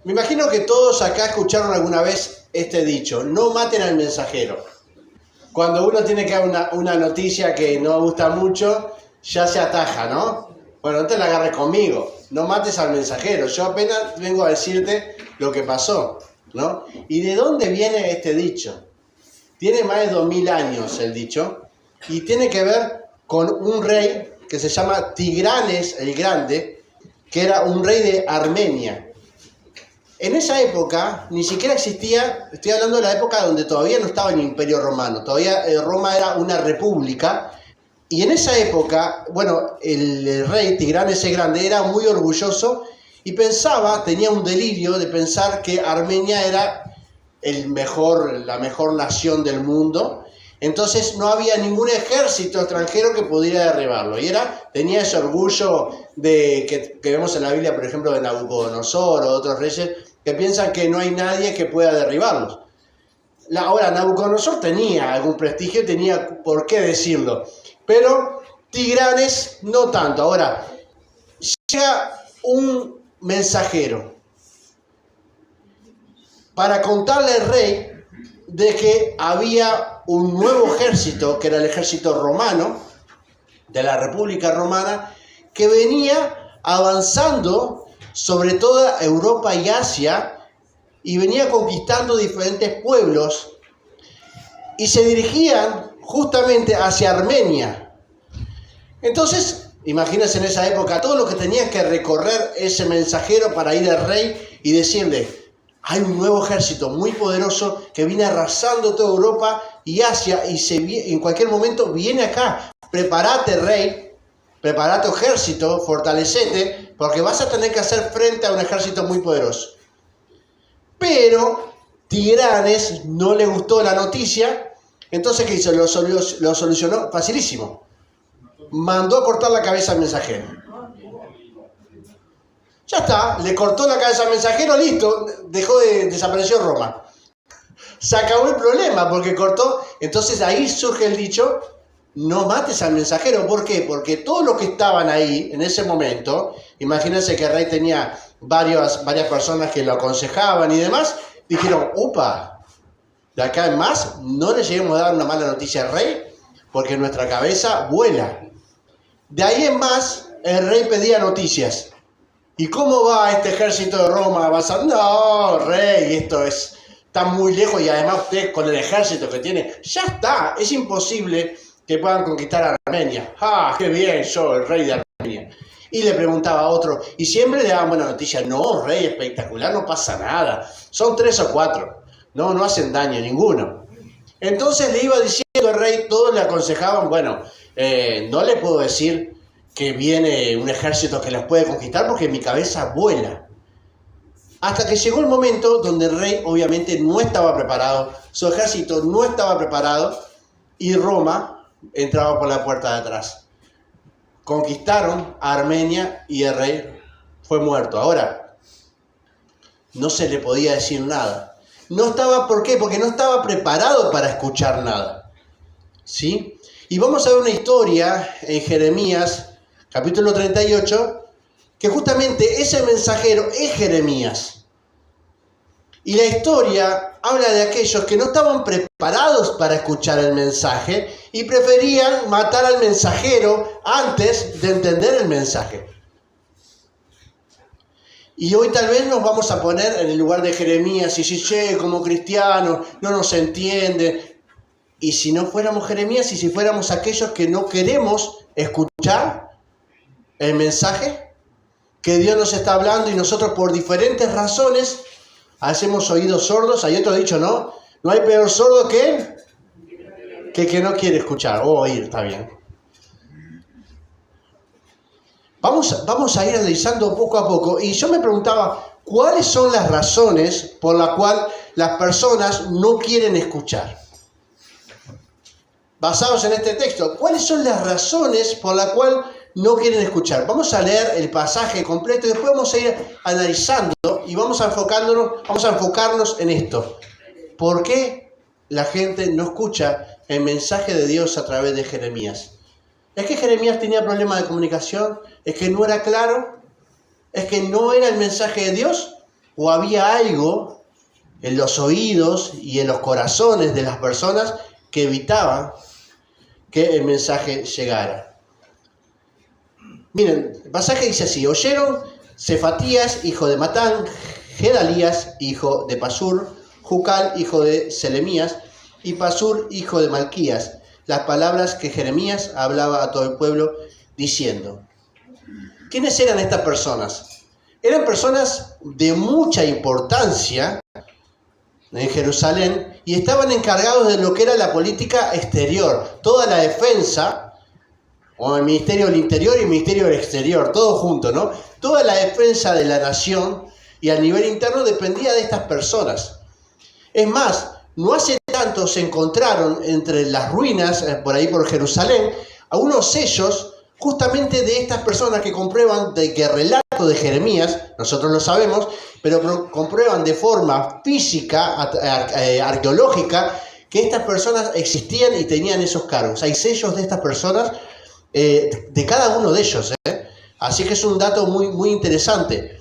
Me imagino que todos acá escucharon alguna vez este dicho: no maten al mensajero. Cuando uno tiene que dar una noticia que no gusta mucho, ya se ataja, ¿no? Bueno, no te la agarres conmigo, no mates al mensajero. Yo apenas vengo a decirte lo que pasó, ¿no? ¿Y de dónde viene este dicho? Tiene más de 2000 años el dicho, y tiene que ver con un rey que se llama Tigranes el Grande, que era un rey de Armenia. En esa época ni siquiera existía, estoy hablando de la época donde todavía no estaba el Imperio Romano, todavía Roma era una república, y en esa época, bueno, el rey Tigranes el Grande era muy orgulloso y tenía un delirio de pensar que Armenia era la mejor nación del mundo. Entonces no había ningún ejército extranjero que pudiera derribarlo. Y tenía ese orgullo que vemos en la Biblia, por ejemplo, de Nabucodonosor o de otros reyes, que piensan que no hay nadie que pueda derribarlos. Ahora, Nabucodonosor tenía algún prestigio, tenía por qué decirlo, pero Tigranes no tanto. Ahora, llega un mensajero para contarle al rey de que había un nuevo ejército, que era el ejército romano, de la República Romana, que venía avanzando sobre toda Europa y Asia, y venía conquistando diferentes pueblos, y se dirigían justamente hacia Armenia. Entonces, imagínense en esa época todo lo que tenía que recorrer ese mensajero para ir al rey y decirle: hay un nuevo ejército muy poderoso que viene arrasando toda Europa y Asia, y en cualquier momento viene acá. Prepárate, rey, prepárate, ejército, fortalecete, porque vas a tener que hacer frente a un ejército muy poderoso. Pero Tigranes no le gustó la noticia, entonces ¿qué hizo? Lo solucionó facilísimo. Mandó a cortar la cabeza al mensajero. Ya está, le cortó la cabeza al mensajero, listo, desapareció Roma. Se acabó el problema porque cortó. Entonces ahí surge el dicho: no mates al mensajero. ¿Por qué? Porque todos los que estaban ahí en ese momento, imagínense que el rey tenía varias personas que lo aconsejaban y demás, dijeron: upa, de acá en más no le lleguemos a dar una mala noticia al rey, porque nuestra cabeza vuela. De ahí en más el rey pedía noticias. ¿Y cómo va este ejército de Roma avanzando? No, rey, está muy lejos, y además usted con el ejército que tiene, ya está, es imposible que puedan conquistar Armenia. ¡Ah, qué bien, yo, el rey de Armenia! Y le preguntaba a otro, y siempre le daban buena noticia. No, rey, espectacular, no pasa nada. Son 3 o 4, no hacen daño ninguno. Entonces le iba diciendo al rey, todos le aconsejaban: bueno, no le puedo decir que viene un ejército que los puede conquistar porque mi cabeza vuela. Hasta que llegó el momento donde el rey obviamente no estaba preparado, su ejército no estaba preparado, y Roma entraba por la puerta de atrás. Conquistaron a Armenia y el rey fue muerto. Ahora, no se le podía decir nada. ¿Por qué? Porque no estaba preparado para escuchar nada. ¿Sí? Y vamos a ver una historia en Jeremías, capítulo 38, que justamente ese mensajero es Jeremías. Y la historia habla de aquellos que no estaban preparados para escuchar el mensaje y preferían matar al mensajero antes de entender el mensaje. Y hoy tal vez nos vamos a poner en el lugar de Jeremías y decir: che, como cristianos no nos entiende. Y si no fuéramos Jeremías, y si fuéramos aquellos que no queremos escuchar el mensaje que Dios nos está hablando, y nosotros por diferentes razones hacemos oídos sordos. Hay otro dicho, ¿no? No hay peor sordo que no quiere escuchar o oír, está bien. Vamos a ir analizando poco a poco. Y yo me preguntaba, ¿cuáles son las razones por las cuales las personas no quieren escuchar? Basados en este texto, ¿cuáles son las razones por las cuales no quieren escuchar? Vamos a leer el pasaje completo y después vamos a ir analizando y vamos a enfocarnos en esto. ¿Por qué la gente no escucha el mensaje de Dios a través de Jeremías? ¿Es que Jeremías tenía problemas de comunicación? ¿Es que no era claro? ¿Es que no era el mensaje de Dios? o había algo en los oídos y en los corazones de las personas que evitaban que el mensaje llegara. Miren, el pasaje dice así: oyeron Cefatías, hijo de Matán, Gedalías, hijo de Pasur, Jucal, hijo de Selemías, y Pasur, hijo de Malquías, las palabras que Jeremías hablaba a todo el pueblo, diciendo. ¿Quiénes eran estas personas? Eran personas de mucha importancia en Jerusalén y estaban encargados de lo que era la política exterior, toda la defensa, o el ministerio del interior y el ministerio del exterior, todo junto, ¿no? Toda la defensa de la nación y a nivel interno dependía de estas personas. Es más, no hace tanto se encontraron entre las ruinas, por ahí por Jerusalén, a unos sellos justamente de estas personas que comprueban de que el relato de Jeremías, nosotros lo sabemos, pero comprueban de forma física, arqueológica, que estas personas existían y tenían esos cargos. Hay sellos de estas personas, de cada uno de ellos. Así que es un dato muy, muy interesante.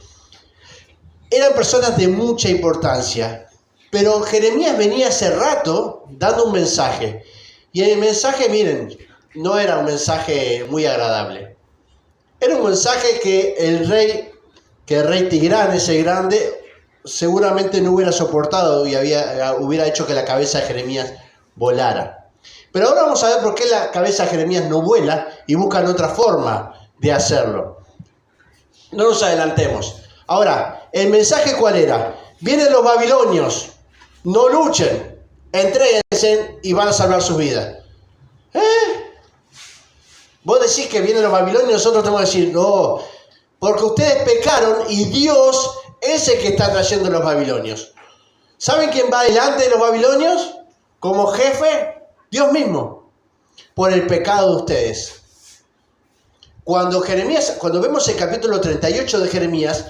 Eran personas de mucha importancia, pero Jeremías venía hace rato dando un mensaje. Y el mensaje, miren, no era un mensaje muy agradable. Era un mensaje que el rey Tigrán, ese grande, seguramente no hubiera soportado y hubiera hecho que la cabeza de Jeremías volara. Pero ahora vamos a ver por qué la cabeza de Jeremías no vuela y buscan otra forma de hacerlo. No nos adelantemos. Ahora, ¿el mensaje cuál era? Vienen los babilonios, no luchen, entréguense y van a salvar sus vidas. Vos decís que vienen los babilonios, nosotros tenemos que decir, no, porque ustedes pecaron y Dios es el que está trayendo los babilonios. ¿Saben quién va delante de los babilonios? Como jefe, Dios mismo, por el pecado de ustedes. Cuando vemos el capítulo 38 de Jeremías,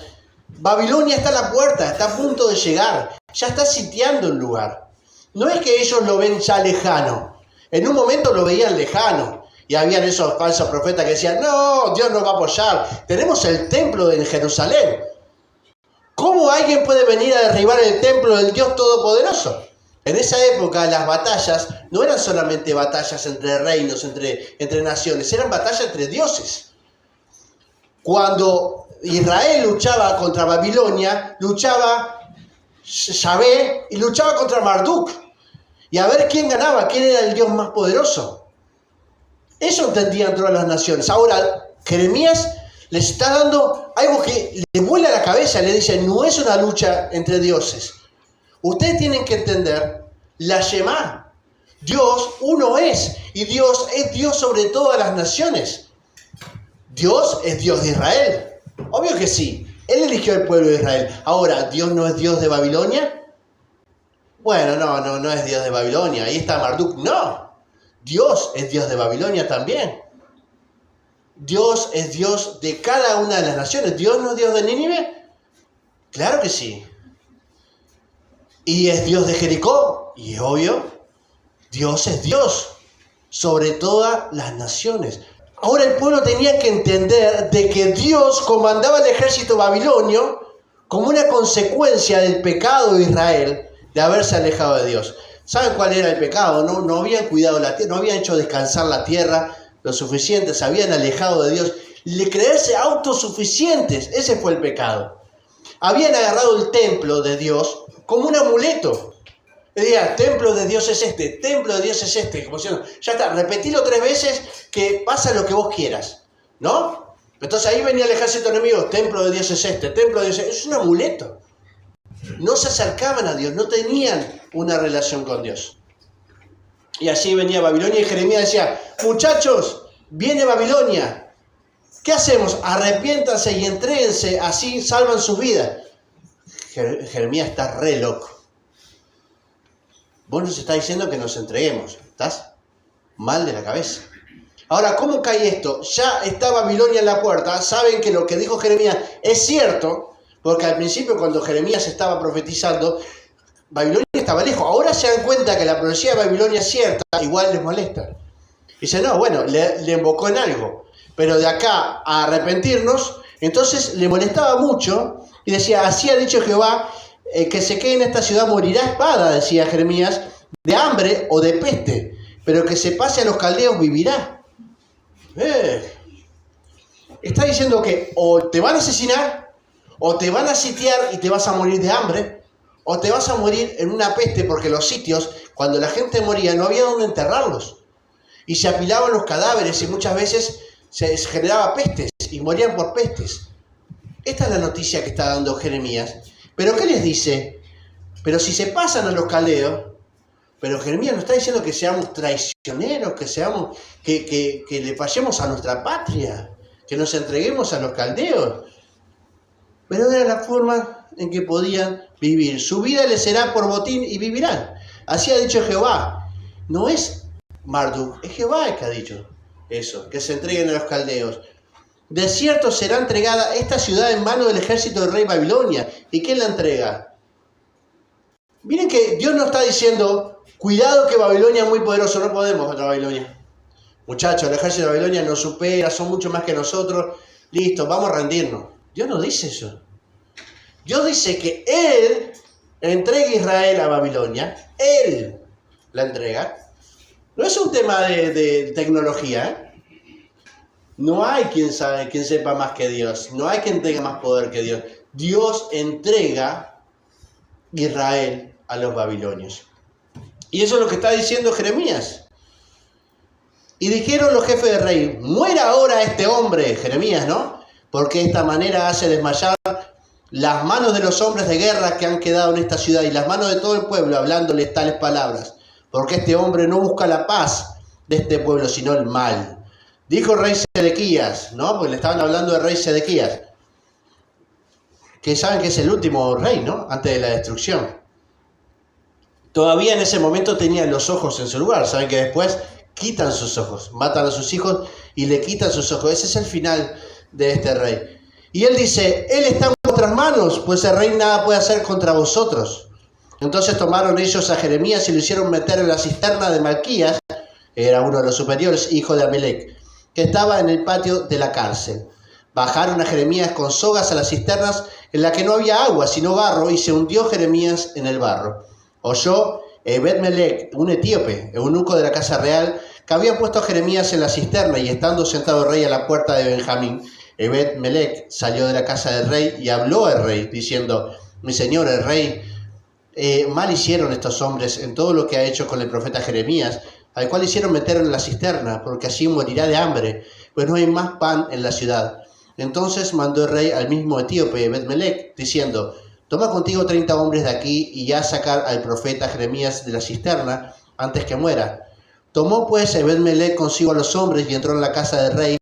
Babilonia está a la puerta, está a punto de llegar, ya está sitiando el lugar. No es que ellos lo ven ya lejano, en un momento lo veían lejano. Y habían esos falsos profetas que decían, no, Dios nos va a apoyar. Tenemos el templo en Jerusalén. ¿Cómo alguien puede venir a derribar el templo del Dios Todopoderoso? En esa época las batallas no eran solamente batallas entre reinos, entre naciones, eran batallas entre dioses. Cuando Israel luchaba contra Babilonia, luchaba Yahvé y luchaba contra Marduk. Y a ver quién ganaba, quién era el Dios más poderoso. Eso entendían todas las naciones. Ahora, Jeremías les está dando algo que le vuela la cabeza. Le dice, no es una lucha entre dioses. Ustedes tienen que entender la Shema. Dios uno es. Y Dios es Dios sobre todas las naciones. Dios es Dios de Israel. Obvio que sí. Él eligió al pueblo de Israel. Ahora, ¿Dios no es Dios de Babilonia? Bueno, no es Dios de Babilonia. Ahí está Marduk. No. Dios es Dios de Babilonia también. Dios es Dios de cada una de las naciones. ¿Dios no es Dios de Nínive? Claro que sí. ¿Y es Dios de Jericó? Y es obvio, Dios es Dios sobre todas las naciones. Ahora el pueblo tenía que entender de que Dios comandaba el ejército babilonio como una consecuencia del pecado de Israel de haberse alejado de Dios. ¿Saben cuál era el pecado? No habían cuidado la tierra, no habían hecho descansar la tierra lo suficiente, se habían alejado de Dios. Creerse autosuficientes, ese fue el pecado. Habían agarrado el templo de Dios como un amuleto. Decían, templo de Dios es este, templo de Dios es este. Como diciendo, ya está, repetilo 3 veces que pasa lo que vos quieras, ¿no? Entonces ahí venía el ejército enemigo, templo de Dios es este, templo de Dios es un amuleto. No se acercaban a Dios, no tenían una relación con Dios. Y así venía Babilonia y Jeremías decía, muchachos, viene Babilonia. ¿Qué hacemos? Arrepiéntanse y entréguense, así salvan sus vidas. Jeremías está re loco. Vos nos estás diciendo que nos entreguemos. Estás mal de la cabeza. Ahora, ¿cómo cae esto? Ya está Babilonia en la puerta. Saben que lo que dijo Jeremías es cierto. Porque al principio, cuando Jeremías estaba profetizando, Babilonia estaba lejos. Ahora se dan cuenta que la profecía de Babilonia es cierta, igual les molesta. Dice, no, bueno, le embocó en algo. Pero de acá a arrepentirnos, entonces le molestaba mucho Y decía, así ha dicho Jehová, que se quede en esta ciudad morirá a espada, decía Jeremías, de hambre o de peste, pero que se pase a los caldeos vivirá. Está diciendo que o te van a asesinar, o te van a sitiar y te vas a morir de hambre, o te vas a morir en una peste, porque los sitios, cuando la gente moría, no había dónde enterrarlos. Y se apilaban los cadáveres y muchas veces se generaba pestes y morían por pestes. Esta es la noticia que está dando Jeremías. ¿Pero qué les dice? Pero si se pasan a los caldeos, pero Jeremías nos está diciendo que seamos traicioneros, que le fallemos a nuestra patria, que nos entreguemos a los caldeos. Pero era la forma en que podían vivir. Su vida les será por botín y vivirán. Así ha dicho Jehová. No es Marduk, es Jehová el que ha dicho eso, que se entreguen a los caldeos. De cierto será entregada esta ciudad en manos del ejército del rey Babilonia. ¿Y quién la entrega? Miren que Dios no está diciendo, cuidado que Babilonia es muy poderoso, no podemos contra Babilonia. Muchachos, el ejército de Babilonia nos supera, son mucho más que nosotros, listo, vamos a rendirnos. Dios no dice eso. Dios dice que Él entrega a Israel a Babilonia, Él la entrega. No es un tema de tecnología, ¿eh? No hay quien sepa más que Dios. No hay quien tenga más poder que Dios. Dios entrega Israel a los babilonios. Y eso es lo que está diciendo Jeremías. Y dijeron los jefes del rey, muera ahora este hombre, Jeremías, ¿no? Porque de esta manera hace desmayar las manos de los hombres de guerra que han quedado en esta ciudad y las manos de todo el pueblo hablándoles tales palabras. Porque este hombre no busca la paz de este pueblo, sino el mal. Dijo el rey Sedequías, ¿no? Porque le estaban hablando del rey Sedequías, que saben que es el último rey, ¿no? Antes de la destrucción. Todavía en ese momento tenían los ojos en su lugar. Saben que después quitan sus ojos, matan a sus hijos y le quitan sus ojos. Ese es el final de este rey. Y él dice, él está en vuestras manos, pues el rey nada puede hacer contra vosotros. Entonces tomaron ellos a Jeremías y lo hicieron meter en la cisterna de Malquías, era uno de los superiores, hijo de Amelec, que estaba en el patio de la cárcel. Bajaron a Jeremías con sogas a las cisternas en la que no había agua, sino barro, y se hundió Jeremías en el barro. Oyó Ebed-Melech, un etíope, eunuco de la casa real, que había puesto a Jeremías en la cisterna, y estando sentado el rey a la puerta de Benjamín, Ebed-Melech salió de la casa del rey y habló al rey, diciendo, mi señor el rey, mal hicieron estos hombres en todo lo que ha hecho con el profeta Jeremías, al cual hicieron meter en la cisterna, porque así morirá de hambre, pues no hay más pan en la ciudad. Entonces mandó el rey al mismo etíope, Ebed-Melech, diciendo, toma contigo 30 hombres de aquí y ya sacar al profeta Jeremías de la cisterna antes que muera. Tomó pues Ebed-Melech consigo a los hombres y entró en la casa del rey,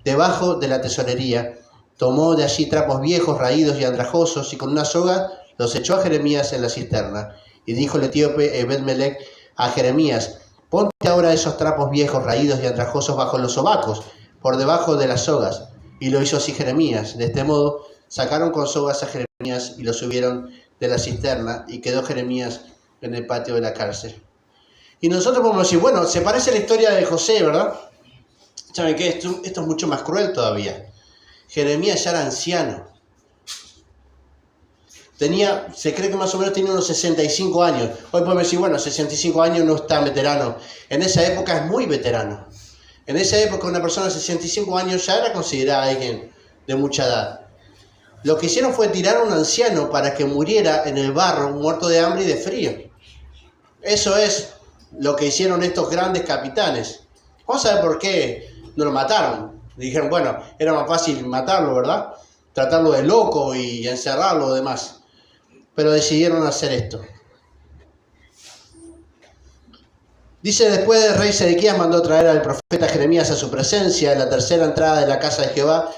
debajo de la tesorería. Tomó de allí trapos viejos, raídos y andrajosos, y con una soga los echó a Jeremías en la cisterna. Y dijo el etíope Ebed-Melech a Jeremías, ponte ahora esos trapos viejos, raídos y andrajosos bajo los sobacos, por debajo de las sogas. Y lo hizo así Jeremías. De este modo sacaron con sogas a Jeremías y lo subieron de la cisterna, y quedó Jeremías en el patio de la cárcel. Y nosotros podemos decir, bueno, se parece a la historia de José, ¿verdad? ¿Saben qué? Esto es mucho más cruel todavía. Jeremías ya era anciano. Se cree que más o menos tenía unos 65 años. Hoy podemos decir, bueno, 65 años no es tan veterano. En esa época es muy veterano. En esa época una persona de 65 años ya era considerada alguien de mucha edad. Lo que hicieron fue tirar a un anciano para que muriera en el barro, muerto de hambre y de frío. Eso es lo que hicieron estos grandes capitanes. Vamos a ver por qué no lo mataron. Dijeron, bueno, era más fácil matarlo, ¿verdad? Tratarlo de loco y encerrarlo y demás. Pero decidieron hacer esto. Dice, después del rey Sedequías mandó traer al profeta Jeremías a su presencia en la tercera entrada de la casa de Jehová.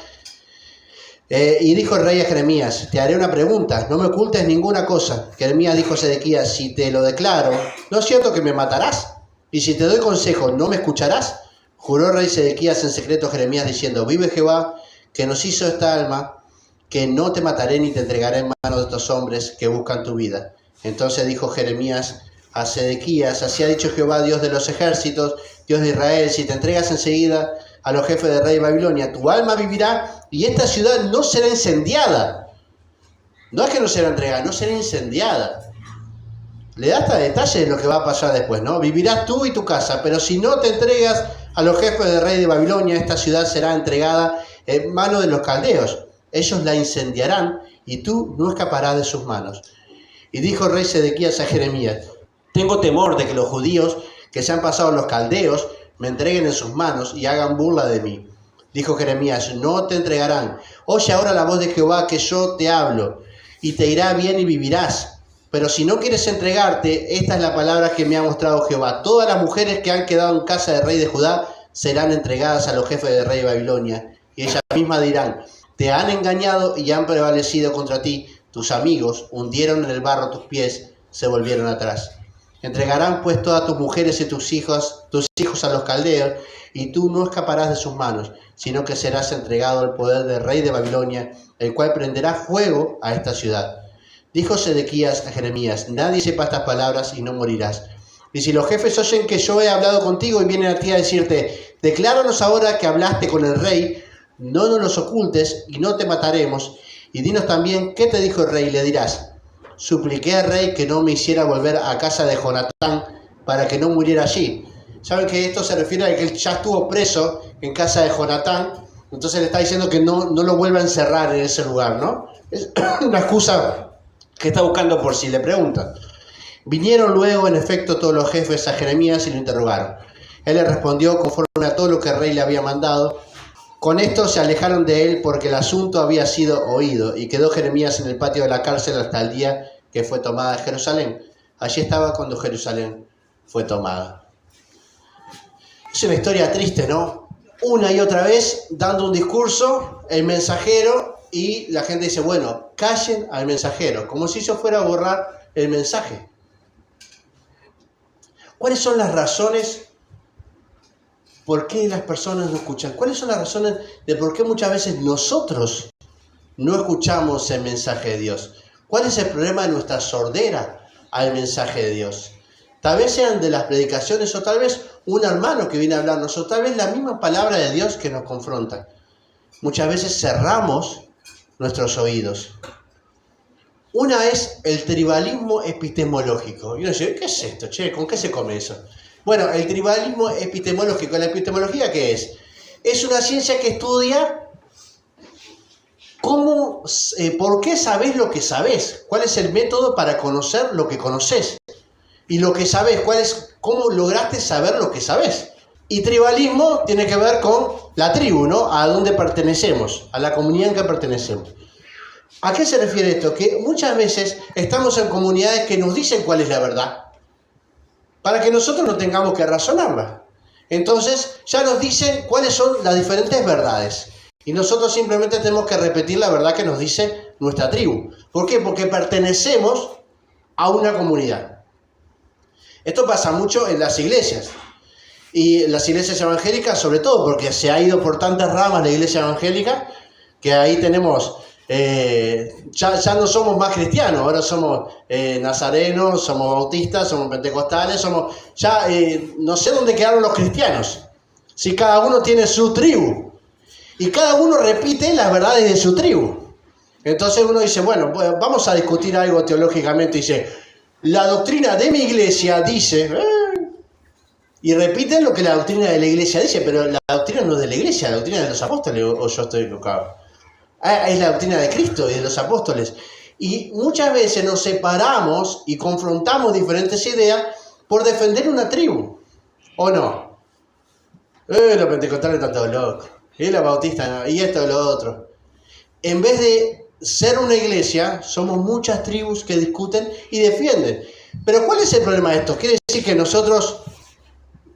Y dijo el rey a Jeremías, te haré una pregunta, no me ocultes ninguna cosa. Jeremías dijo a Sedequías, si te lo declaro, ¿no es cierto que me matarás? Y si te doy consejo, ¿no me escucharás? Juró el rey Sedequías en secreto a Jeremías diciendo, vive Jehová, que nos hizo esta alma, que no te mataré ni te entregaré en manos de estos hombres que buscan tu vida. Entonces dijo Jeremías a Sedequías, así ha dicho Jehová, Dios de los ejércitos, Dios de Israel, si te entregas enseguida a los jefes del rey de Babilonia, tu alma vivirá y esta ciudad no será incendiada. No es que no será entregada, no será incendiada. Le da hasta detalle de lo que va a pasar después, ¿no? Vivirás tú y tu casa, pero si no te entregas a los jefes del rey de Babilonia, esta ciudad será entregada en manos de los caldeos. Ellos la incendiarán y tú no escaparás de sus manos. Y dijo el rey Sedequías a Jeremías: tengo temor de que los judíos que se han pasado a los caldeos me entreguen en sus manos y hagan burla de mí. Dijo Jeremías: no te entregarán. Oye ahora la voz de Jehová, que yo te hablo, y te irá bien y vivirás. Pero si no quieres entregarte, esta es la palabra que me ha mostrado Jehová: todas las mujeres que han quedado en casa del rey de Judá serán entregadas a los jefes del rey de Babilonia. Y ellas mismas dirán: te han engañado y han prevalecido contra ti. Tus amigos hundieron en el barro tus pies, se volvieron atrás. Entregarán pues todas tus mujeres y tus hijos a los caldeos, y tú no escaparás de sus manos, sino que serás entregado al poder del rey de Babilonia, el cual prenderá fuego a esta ciudad. Dijo Sedequías a Jeremías: nadie sepa estas palabras y no morirás. Y si los jefes oyen que yo he hablado contigo y vienen a ti a decirte: decláranos ahora que hablaste con el rey, no nos los ocultes y no te mataremos. Y dinos también qué te dijo el rey. Le dirás: supliqué al rey que no me hiciera volver a casa de Jonatán para que no muriera allí. Saben que esto se refiere a que él ya estuvo preso en casa de Jonatán, entonces le está diciendo que no lo vuelva a encerrar en ese lugar, ¿no? Es una excusa que está buscando por si le preguntan. Vinieron luego, en efecto, todos los jefes a Jeremías y lo interrogaron. Él le respondió conforme a todo lo que el rey le había mandado. Con esto se alejaron de él porque el asunto había sido oído, y quedó Jeremías en el patio de la cárcel hasta el día que fue tomada Jerusalén. Allí estaba cuando Jerusalén fue tomada. Es una historia triste, ¿no? Una y otra vez dando un discurso, el mensajero, y la gente dice: bueno, callen al mensajero, como si eso fuera a borrar el mensaje. ¿Cuáles son las razones por qué las personas no escuchan? ¿Cuáles son las razones de por qué muchas veces nosotros no escuchamos el mensaje de Dios? ¿Cuál es el problema de nuestra sordera al mensaje de Dios? Tal vez sean de las predicaciones, o tal vez un hermano que viene a hablarnos, o tal vez la misma palabra de Dios que nos confronta. Muchas veces cerramos nuestros oídos. Una es el tribalismo epistemológico. Y uno dice: ¿qué es esto, che? ¿Con qué se come eso? Bueno, el tribalismo epistemológico. ¿La epistemología qué es? Es una ciencia que estudia por qué sabés lo que sabés. ¿Cuál es el método para conocer lo que conocés? Y lo que sabés, cómo lograste saber lo que sabés. Y tribalismo tiene que ver con la tribu, ¿no? A dónde pertenecemos, a la comunidad en que pertenecemos. ¿A qué se refiere esto? Que muchas veces estamos en comunidades que nos dicen cuál es la verdad, para que nosotros no tengamos que razonarla. Entonces ya nos dicen cuáles son las diferentes verdades. Y nosotros simplemente tenemos que repetir la verdad que nos dice nuestra tribu. ¿Por qué? Porque pertenecemos a una comunidad. Esto pasa mucho en las iglesias. Y en las iglesias evangélicas sobre todo, porque se ha ido por tantas ramas la iglesia evangélica, que ahí tenemos, ya no somos más cristianos, ahora somos nazarenos, somos bautistas, somos pentecostales, no sé dónde quedaron los cristianos. Si cada uno tiene su tribu, y cada uno repite las verdades de su tribu. Entonces uno dice: bueno, vamos a discutir algo teológicamente. Dice: la doctrina de mi iglesia dice... Y repiten lo que la doctrina de la iglesia dice, pero la doctrina no es de la iglesia, la doctrina de los apóstoles, o yo estoy equivocado. Es la doctrina de Cristo y de los apóstoles. Y muchas veces nos separamos y confrontamos diferentes ideas por defender una tribu, ¿o no? Los pentecostales están todos locos, y los bautistas, ¿no? Y esto y lo otro. En vez de ser una iglesia, somos muchas tribus que discuten y defienden. Pero ¿cuál es el problema de esto? ¿Quiere decir que nosotros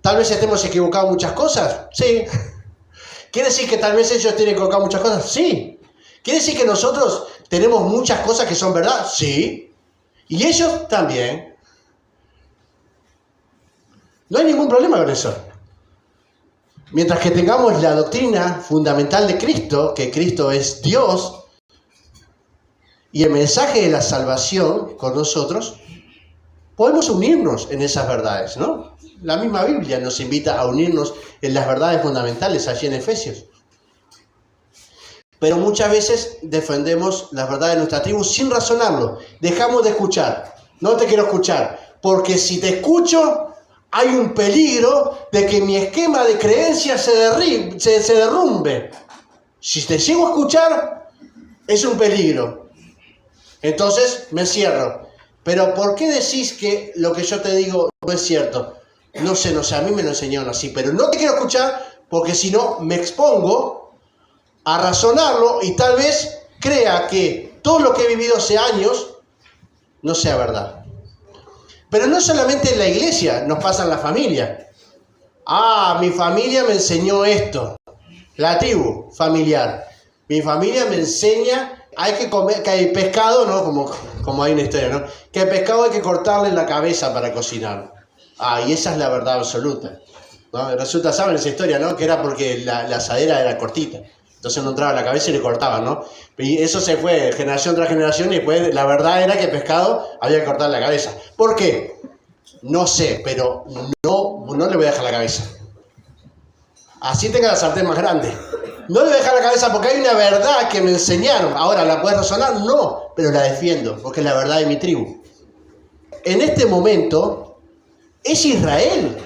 tal vez estemos equivocados en muchas cosas? Sí. ¿Quiere decir que tal vez ellos tienen equivocados en muchas cosas? Sí. ¿Quiere decir que nosotros tenemos muchas cosas que son verdad? Sí. Y ellos también. No hay ningún problema con eso. Mientras que tengamos la doctrina fundamental de Cristo, que Cristo es Dios, y el mensaje de la salvación con nosotros, podemos unirnos en esas verdades, ¿no? La misma Biblia nos invita a unirnos en las verdades fundamentales allí en Efesios. Pero muchas veces defendemos las verdades de nuestra tribu sin razonarlo. Dejamos de escuchar. No te quiero escuchar. Porque si te escucho, hay un peligro de que mi esquema de creencias se derrumbe. Si te sigo a escuchar, es un peligro. Entonces me cierro. Pero ¿por qué decís que lo que yo te digo no es cierto? No sé, a mí me lo enseñaron así. Pero no te quiero escuchar porque si no me expongo a razonarlo y tal vez crea que todo lo que he vivido hace años no sea verdad. Pero no solamente en la iglesia, nos pasa en la familia. Mi familia me enseñó esto. La tribu familiar. Mi familia me enseña, hay que comer, que hay pescado, ¿no? Como hay una historia, ¿no? Que el pescado hay que cortarle la cabeza para cocinarlo. Y esa es la verdad absoluta, ¿no? Resulta, ¿saben esa historia, no? Que era porque la asadera era cortita. Entonces no entraba la cabeza y le cortaban, ¿no? Y eso se fue generación tras generación y después la verdad era que el pescado había que cortar la cabeza. ¿Por qué? No sé, pero no le voy a dejar la cabeza. Así tenga la sartén más grande. No le voy a dejar la cabeza porque hay una verdad que me enseñaron. Ahora, ¿la puedes razonar? No, pero la defiendo porque es la verdad de mi tribu. En este momento es Israel.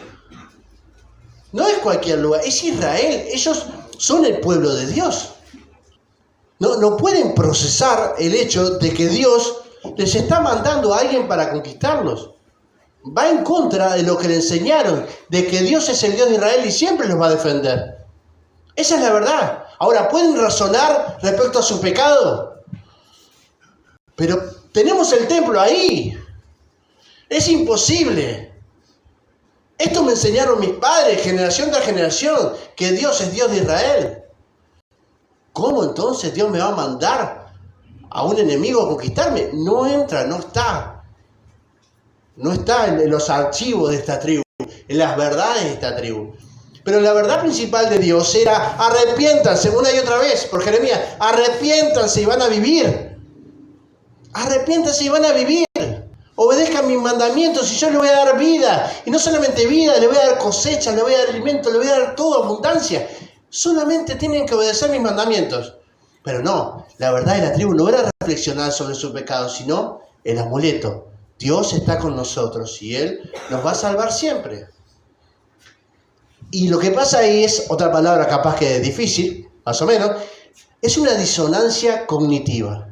No es cualquier lugar, es Israel. Ellos son el pueblo de Dios. No pueden procesar el hecho de que Dios les está mandando a alguien para conquistarlos. Va en contra de lo que le enseñaron, de que Dios es el Dios de Israel y siempre los va a defender. Esa es la verdad. Ahora, ¿pueden razonar respecto a su pecado? Pero tenemos el templo ahí. Es imposible. Esto me enseñaron mis padres, generación tras generación, que Dios es Dios de Israel. ¿Cómo entonces Dios me va a mandar a un enemigo a conquistarme? No entra, no está. No está en los archivos de esta tribu, en las verdades de esta tribu. Pero la verdad principal de Dios era: arrepiéntanse una y otra vez, por Jeremías, arrepiéntanse y van a vivir. Arrepiéntanse y van a vivir. Obedezcan mis mandamientos y yo les voy a dar vida. Y no solamente vida, le voy a dar cosecha, le voy a dar alimento, le voy a dar toda abundancia. Solamente tienen que obedecer mis mandamientos. Pero no, la verdad de la tribu no era reflexionar sobre su pecado, sino el amuleto. Dios está con nosotros y Él nos va a salvar siempre. Y lo que pasa ahí es, otra palabra capaz que es difícil, más o menos, es una disonancia cognitiva.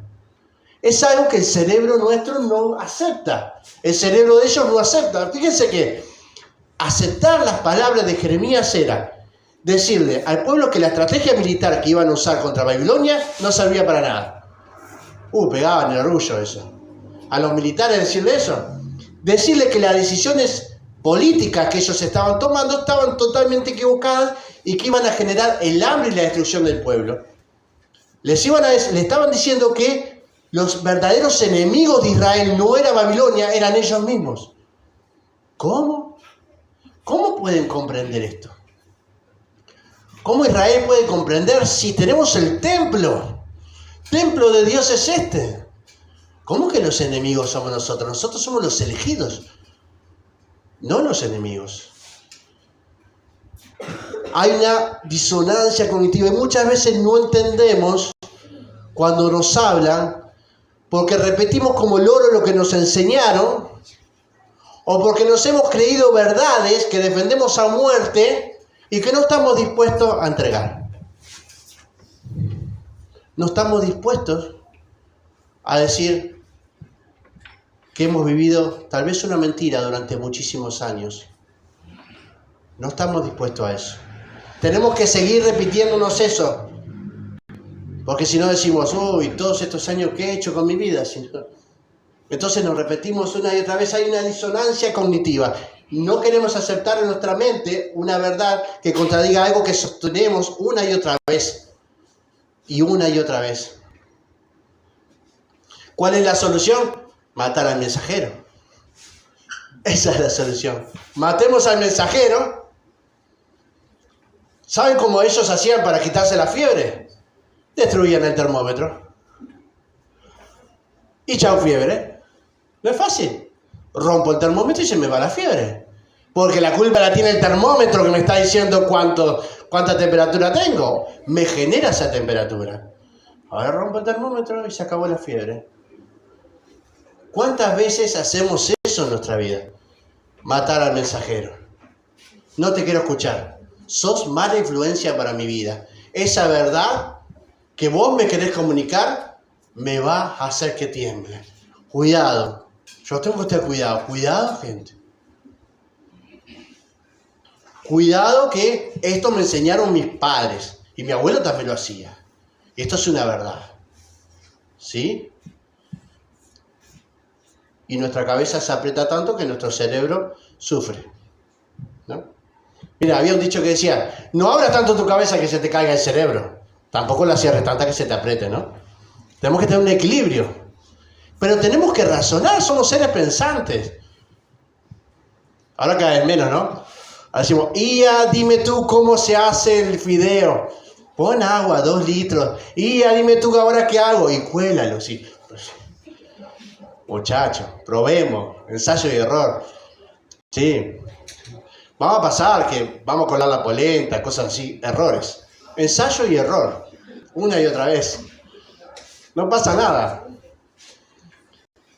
Es algo que el cerebro nuestro no acepta. El cerebro de ellos no acepta. Fíjense que aceptar las palabras de Jeremías era decirle al pueblo que la estrategia militar que iban a usar contra Babilonia no servía para nada. Pegaban el orgullo eso. A los militares decirle eso. Decirle que las decisiones políticas que ellos estaban tomando estaban totalmente equivocadas y que iban a generar el hambre y la destrucción del pueblo. Le estaban diciendo que los verdaderos enemigos de Israel no era Babilonia, eran ellos mismos. ¿Cómo? ¿Cómo pueden comprender esto? ¿Cómo Israel puede comprender si tenemos el templo? Templo de Dios es este. ¿Cómo que los enemigos somos nosotros? Nosotros somos los elegidos, no los enemigos. Hay una disonancia cognitiva y muchas veces no entendemos cuando nos hablan porque repetimos como loro lo que nos enseñaron o porque nos hemos creído verdades que defendemos a muerte y que no estamos dispuestos a entregar. No estamos dispuestos a decir que hemos vivido tal vez una mentira durante muchísimos años. No estamos dispuestos a eso. Tenemos que seguir repitiéndonos eso. Porque si no decimos, todos estos años que he hecho con mi vida. Entonces nos repetimos una y otra vez, hay una disonancia cognitiva. No queremos aceptar en nuestra mente una verdad que contradiga algo que sostenemos una y otra vez. Y una y otra vez. ¿Cuál es la solución? Matar al mensajero. Esa es la solución. Matemos al mensajero. ¿Saben cómo ellos hacían para quitarse la fiebre? Destruían el termómetro. Y chao fiebre. No es fácil. Rompo el termómetro y se me va la fiebre. Porque la culpa la tiene el termómetro que me está diciendo cuánta temperatura tengo. Me genera esa temperatura. Ahora rompo el termómetro y se acabó la fiebre. ¿Cuántas veces hacemos eso en nuestra vida? Matar al mensajero. No te quiero escuchar. Sos mala influencia para mi vida. Esa verdad que vos me querés comunicar me va a hacer que tiemble. Cuidado. Yo tengo que tener cuidado. Cuidado, gente. Cuidado, que esto me enseñaron mis padres. Y mi abuelo también lo hacía. Esto es una verdad. ¿Sí? Y nuestra cabeza se aprieta tanto que nuestro cerebro sufre, ¿no? Mira, había un dicho que decía, no abras tanto tu cabeza que se te caiga el cerebro. Tampoco la cierres tanta que se te apriete, ¿no? Tenemos que tener un equilibrio. Pero tenemos que razonar, somos seres pensantes. Ahora cada vez menos, ¿no? Ahora decimos, Ia, dime tú cómo se hace el fideo. Pon agua, 2 litros. Ia, dime tú ahora qué hago. Y cuélalo, sí. Muchachos, probemos, ensayo y error. Sí. Vamos a pasar que vamos a colar la polenta, cosas así, errores. Ensayo y error, una y otra vez. No pasa nada.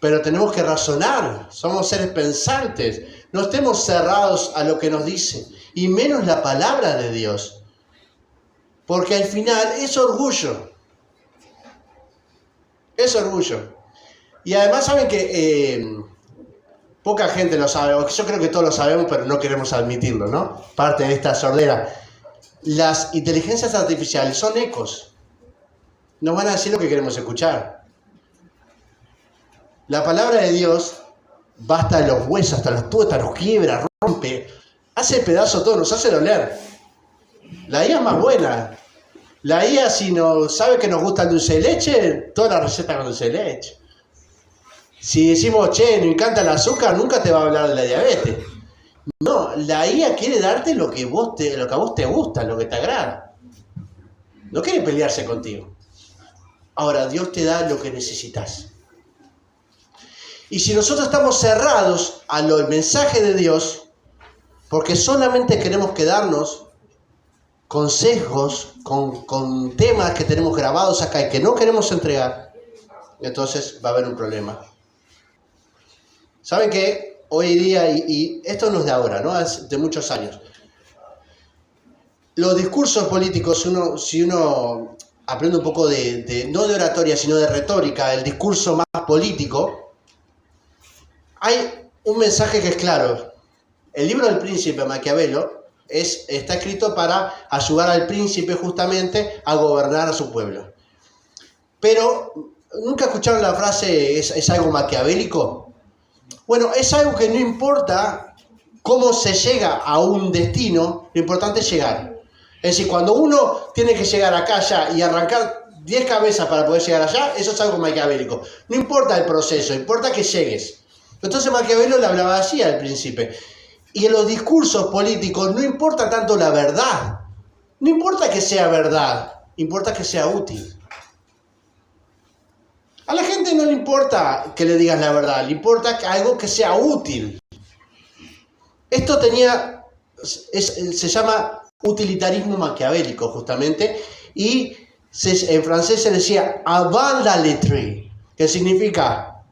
Pero tenemos que razonar, somos seres pensantes. No estemos cerrados a lo que nos dice, y menos la palabra de Dios. Porque al final es orgullo. Es orgullo. Y además saben que poca gente lo sabe, o yo creo que todos lo sabemos, pero no queremos admitirlo, ¿no? Parte de esta sordera. Las inteligencias artificiales son ecos. Nos van a decir lo que queremos escuchar. La palabra de Dios va hasta los huesos, hasta los tuétanos, quiebra, rompe, hace pedazo todo, nos hace doler. La IA es más buena. La IA, si no sabe que nos gusta el dulce de leche, toda la receta con dulce de leche. Si decimos, che, no encanta el azúcar, nunca te va a hablar de la diabetes. No, la IA quiere darte lo que a vos te gusta, lo que te agrada. No quiere pelearse contigo. Ahora, Dios te da lo que necesitas. Y si nosotros estamos cerrados al mensaje de Dios, porque solamente queremos quedarnos con sesgos, con temas que tenemos grabados acá y que no queremos entregar, entonces va a haber un problema. ¿Saben qué? Hoy día, y esto no es de ahora, ¿no? Es de muchos años. Los discursos políticos, si uno aprende un poco no de oratoria, sino de retórica, el discurso más político, hay un mensaje que es claro. El libro del príncipe Maquiavelo está escrito para ayudar al príncipe justamente a gobernar a su pueblo. Pero, ¿nunca escucharon la frase es algo maquiavélico? Bueno, es algo que no importa cómo se llega a un destino, lo importante es llegar. Es decir, cuando uno tiene que llegar acá, allá y arrancar 10 cabezas para poder llegar allá, eso es algo maquiavélico. No importa el proceso, importa que llegues. Entonces Maquiavelo le hablaba así al príncipe. Y en los discursos políticos no importa tanto la verdad. No importa que sea verdad, importa que sea útil. A la gente no le importa que le digas la verdad, le importa algo que sea útil. Esto se llama utilitarismo maquiavélico, justamente, y en francés se decía avant la lettre, que significa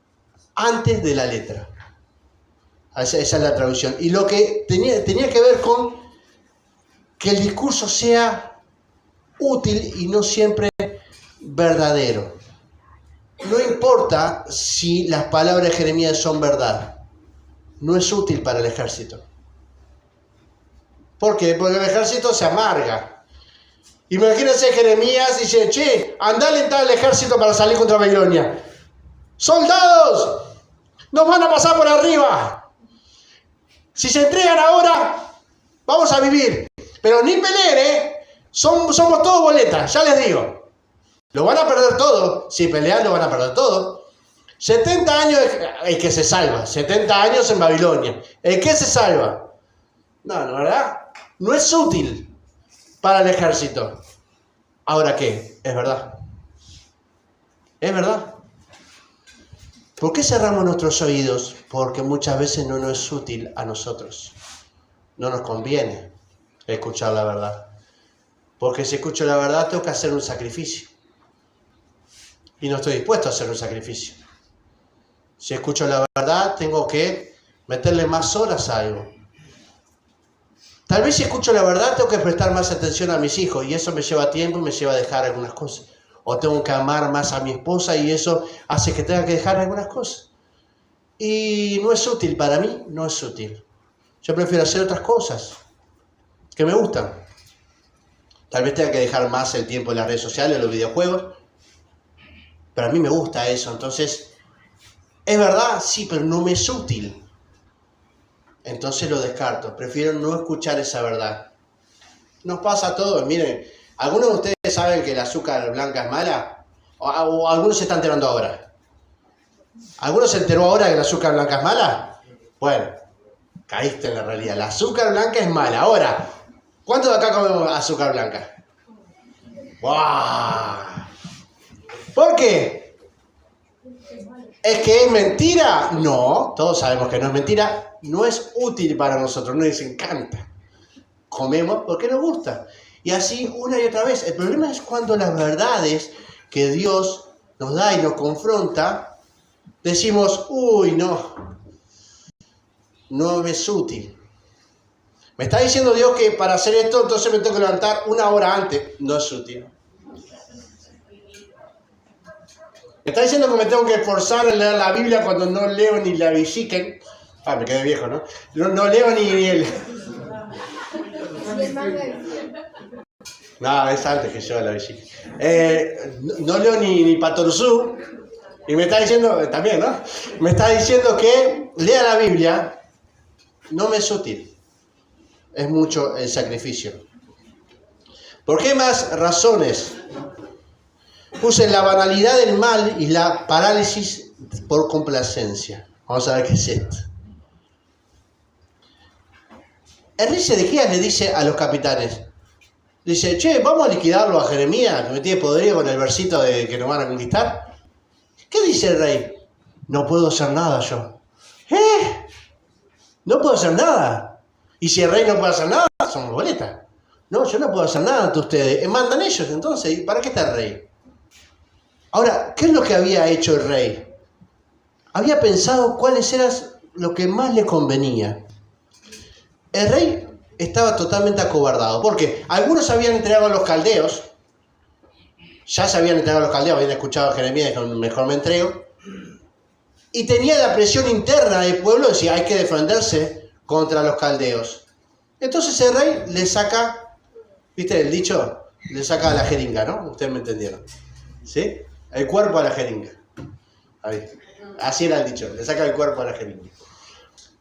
antes de la letra. Esa es la traducción. Y lo que tenía que ver con que el discurso sea útil y no siempre verdadero. No importa si las palabras de Jeremías son verdad, no es útil para el ejército. ¿Por qué? Porque el ejército se amarga. Imagínense Jeremías y dice, che, andá a alentar al ejército para salir contra Babilonia. ¡Soldados! ¡Nos van a pasar por arriba! Si se entregan ahora, vamos a vivir. Pero ni peleen, somos todos boletas, ya les digo. Lo van a perder todo. Si pelean, lo van a perder todo. 70 años el que se salva. 70 años en Babilonia. ¿El que se salva? No, ¿verdad? No es útil para el ejército. ¿Ahora qué? Es verdad. Es verdad. ¿Por qué cerramos nuestros oídos? Porque muchas veces no nos es útil a nosotros. No nos conviene escuchar la verdad. Porque si escucho la verdad tengo que hacer un sacrificio. y no estoy dispuesto a hacer un sacrificio. Si escucho la verdad, tengo que meterle más horas a algo. Tal vez si escucho la verdad, tengo que prestar más atención a mis hijos y eso me lleva tiempo y me lleva a dejar algunas cosas. O tengo que amar más a mi esposa y eso hace que tenga que dejar algunas cosas. Y no es útil para mí, no es útil. Yo prefiero hacer otras cosas que me gustan. Tal vez tenga que dejar más el tiempo en las redes sociales, en los videojuegos. Pero a mí me gusta eso. Entonces, ¿es verdad? Sí, pero no me es útil. Entonces lo descarto. Prefiero no escuchar esa verdad. Nos pasa a todos. Miren, ¿algunos de ustedes saben que el azúcar blanca es mala? ¿O algunos se están enterando ahora? ¿Alguno se enteró ahora que el azúcar blanca es mala? Bueno, caíste en la realidad. La azúcar blanca es mala. Ahora, ¿cuántos de acá comemos azúcar blanca? ¡Wow! ¿Por qué? ¿Es que es mentira? No, todos sabemos que no es mentira. No es útil para nosotros, no nos encanta. Comemos porque nos gusta. Y así una y otra vez. El problema es cuando las verdades que Dios nos da y nos confronta, decimos, uy, no me es útil. Me está diciendo Dios que para hacer esto, entonces me tengo que levantar una hora antes. No es útil. Me está diciendo que me tengo que esforzar en leer la Biblia cuando no leo ni la Bisiken. Ah, me quedé viejo, ¿no? No leo ni el... No, es antes que yo la Bisiken. No leo ni Patorzú. Y me está diciendo, también, ¿no? Me está diciendo que lea la Biblia. No me es útil. Es mucho el sacrificio. ¿Por qué más razones? Puse la banalidad del mal y la parálisis por complacencia. Vamos a ver qué es esto. El rey Sedequías le dice a los capitanes, dice, che, vamos a liquidarlo a Jeremías, que me tiene podrido con el versito de que nos van a conquistar. ¿Qué dice el rey? No puedo hacer nada yo. No puedo hacer nada. Y si el rey no puede hacer nada, somos boletas. No, yo no puedo hacer nada ante ustedes. Mandan ellos, entonces, ¿para qué está el rey? Ahora, ¿qué es lo que había hecho el rey? Había pensado cuáles eran lo que más le convenía. El rey estaba totalmente acobardado, porque algunos habían entregado a los caldeos, ya se habían entregado a los caldeos, habían escuchado a Jeremías y dijeron, mejor me entrego, y tenía la presión interna del pueblo de decir, hay que defenderse contra los caldeos. Entonces el rey le saca, ¿viste el dicho? Le saca la jeringa, ¿no? Ustedes me entendieron, ¿sí? El cuerpo a la jeringa. Ahí. Así era el dicho, le saca el cuerpo a la jeringa.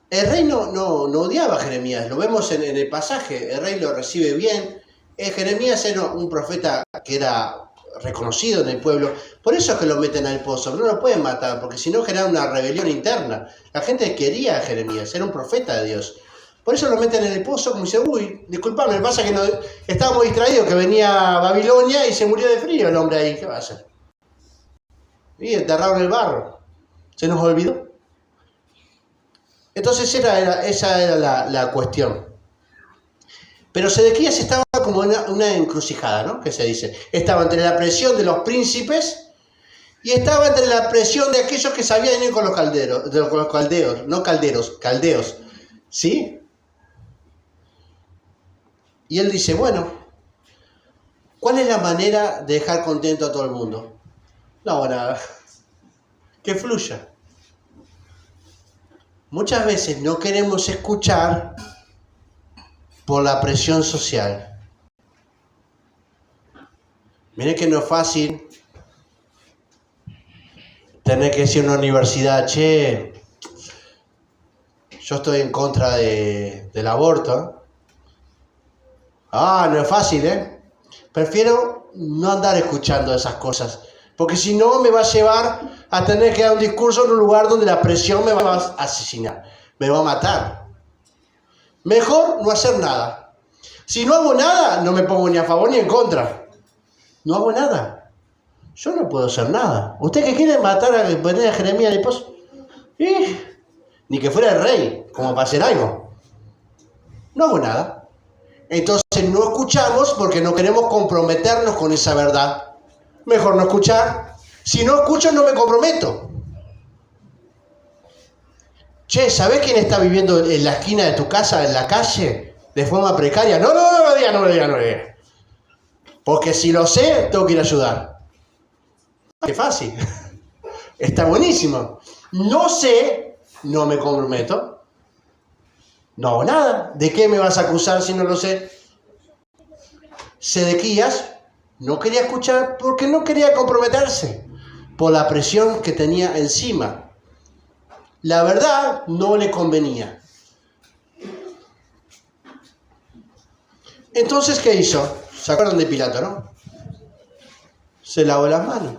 El rey no odiaba a Jeremías, lo vemos en el pasaje, el rey lo recibe bien. Jeremías era un profeta que era reconocido en el pueblo, por eso es que lo meten al pozo, no lo pueden matar, porque si no genera una rebelión interna. La gente quería a Jeremías, era un profeta de Dios. Por eso lo meten en el pozo, como dice, uy, disculpame, me pasa que no, estábamos distraídos, que venía a Babilonia y se murió de frío el hombre ahí, ¿qué va a hacer? Y enterrado en el barro, se nos olvidó. Entonces esa era la cuestión. Pero Sedequías estaba como en una encrucijada, ¿no? Que se dice. Estaba entre la presión de los príncipes y estaba entre la presión de aquellos que sabían ir con los caldeos, no calderos, caldeos. ¿Sí? Y él dice, bueno, ¿cuál es la manera de dejar contento a todo el mundo? No, bueno, que fluya. Muchas veces no queremos escuchar por la presión social. Miren que no es fácil tener que decir en una universidad, che, yo estoy en contra del aborto. No es fácil, ¿eh? Prefiero no andar escuchando esas cosas, porque si no me va a llevar a tener que dar un discurso en un lugar donde la presión me va a asesinar, me va a matar. Mejor no hacer nada. Si no hago nada, no me pongo ni a favor ni en contra. No hago nada. Yo no puedo hacer nada. ¿Usted que quiere matar a Jeremías de pozo? Ni que fuera el rey, como para hacer algo. No hago nada. Entonces no escuchamos porque no queremos comprometernos con esa verdad. Mejor no escuchar Si no escucho, no me comprometo. Che, ¿sabés quién está viviendo en la esquina de tu casa, en la calle, de forma precaria? No lo digas. Porque si lo sé, tengo que ir a ayudar. Qué fácil. Está buenísimo. No sé, no me comprometo. No hago nada. ¿De qué me vas a acusar si no lo sé? Sedequías no quería escuchar porque no quería comprometerse por la presión que tenía encima. La verdad no le convenía. Entonces, ¿qué hizo? ¿Se acuerdan de Pilato, no? Se lavó las manos.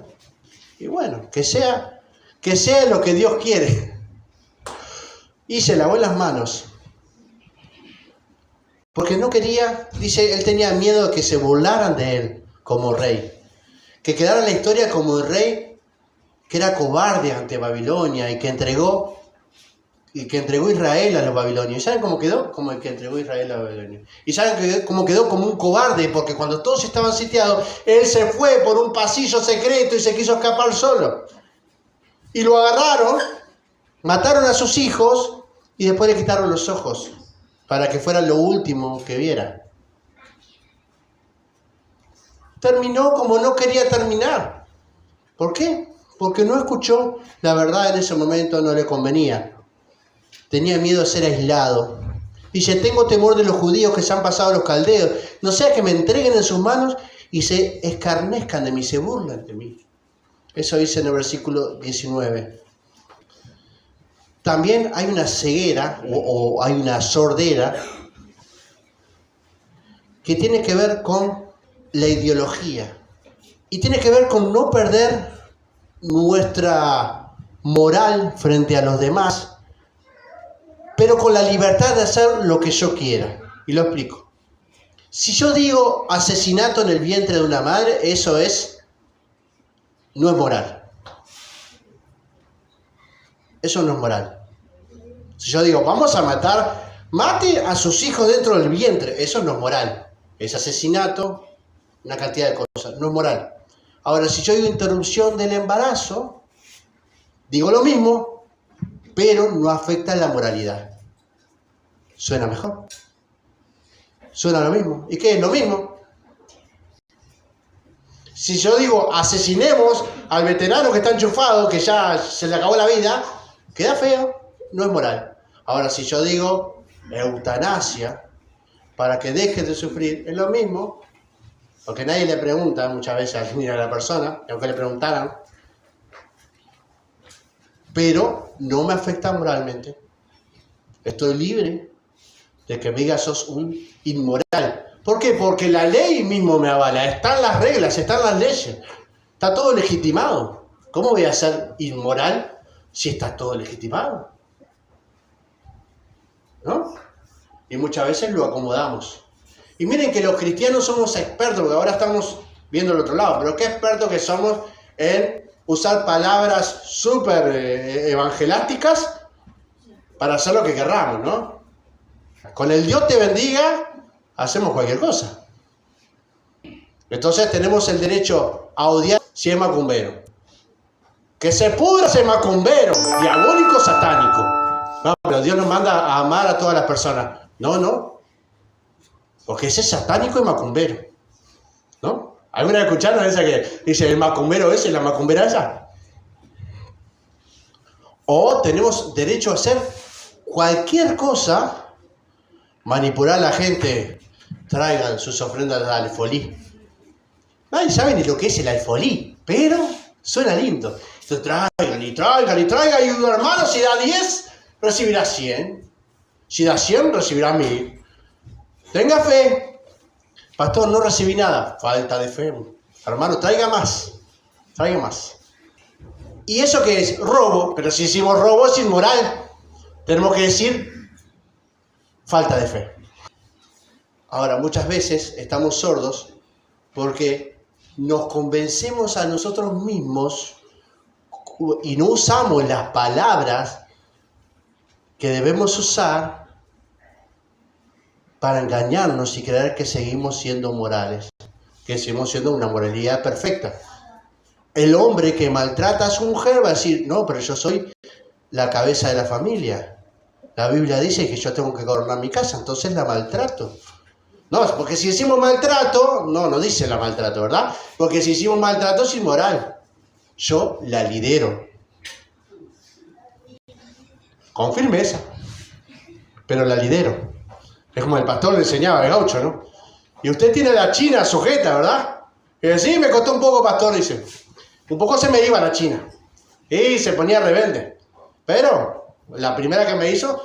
Y bueno, que sea lo que Dios quiere. Y se lavó las manos. Porque no quería, dice, él tenía miedo de que se burlaran de él como rey. Que quedara en la historia como el rey que era cobarde ante Babilonia y que entregó Israel a los babilonios. ¿Y saben cómo quedó? Como el que entregó Israel a los babilonios. ¿Y saben cómo quedó? Como un cobarde, porque cuando todos estaban sitiados, él se fue por un pasillo secreto y se quiso escapar solo. Y lo agarraron, mataron a sus hijos y después le quitaron los ojos para que fuera lo último que viera. Terminó como no quería terminar. ¿Por qué? Porque no escuchó la verdad en ese momento, no le convenía. Tenía miedo de ser aislado. Dice, tengo temor de los judíos que se han pasado a los caldeos. No sea que me entreguen en sus manos y se escarnezcan de mí, se burlan de mí. Eso dice en el versículo 19. También hay una ceguera o hay una sordera que tiene que ver con la ideología. Y tiene que ver con no perder nuestra moral frente a los demás, pero con la libertad de hacer lo que yo quiera. Y lo explico. Si yo digo asesinato en el vientre de una madre, eso no es moral. Eso no es moral. Si yo digo, vamos a mate a sus hijos dentro del vientre, eso no es moral. Es asesinato, una cantidad de cosas, no es moral. Ahora, si yo digo interrupción del embarazo, digo lo mismo, pero no afecta la moralidad. ¿Suena mejor? Suena lo mismo. ¿Y qué es lo mismo? Si yo digo asesinemos al veterano que está enchufado, que ya se le acabó la vida, queda feo, no es moral. Ahora, si yo digo eutanasia para que deje de sufrir, es lo mismo, porque nadie le pregunta muchas veces a la persona, aunque le preguntaran, pero no me afecta moralmente. Estoy libre de que me digas sos un inmoral. ¿Por qué? Porque la ley mismo me avala. Están las reglas, están las leyes. Está todo legitimado. ¿Cómo voy a ser inmoral si está todo legitimado? ¿No? Y muchas veces lo acomodamos. Y miren que los cristianos somos expertos, porque ahora estamos viendo el otro lado, pero qué expertos que somos en usar palabras súper evangelásticas para hacer lo que querramos, ¿no? Con el Dios te bendiga, hacemos cualquier cosa. Entonces tenemos el derecho a odiar si es macumbero. Que se pudra ese macumbero, diabólico, satánico. No, pero Dios nos manda a amar a todas las personas. No. Porque ese es satánico y macumbero. ¿No? ¿Alguna vez escucharon esa que dice el macumbero ese y la macumbera esa? O tenemos derecho a hacer cualquier cosa. Manipular a la gente, traigan sus ofrendas al alfolí. Nadie sabe ni lo que es el alfolí, pero suena lindo. Entonces traigan, y un hermano, si da 10, recibirá 100. Si da 100, recibirá 1000. Tenga fe. Pastor, no recibí nada. Falta de fe. Hermano, traiga más. ¿Y eso qué es? Robo. Pero si hicimos robo es inmoral. Tenemos que decir falta de fe. Ahora, muchas veces estamos sordos porque nos convencemos a nosotros mismos y no usamos las palabras que debemos usar para engañarnos y creer que seguimos siendo morales, que seguimos siendo una moralidad perfecta. El hombre que maltrata a su mujer va a decir, no, pero yo soy la cabeza de la familia. La Biblia dice que yo tengo que gobernar mi casa, entonces la maltrato. No, porque si decimos maltrato, no dice la maltrato, ¿verdad? Porque si decimos maltrato es inmoral. Yo la lidero. Con firmeza. Pero la lidero. Es como el pastor le enseñaba al gaucho, ¿no? Y usted tiene la china sujeta, ¿verdad? Y dice, sí, me costó un poco, pastor, dice. Un poco se me iba la china. Y se ponía rebelde. Pero la primera que me hizo,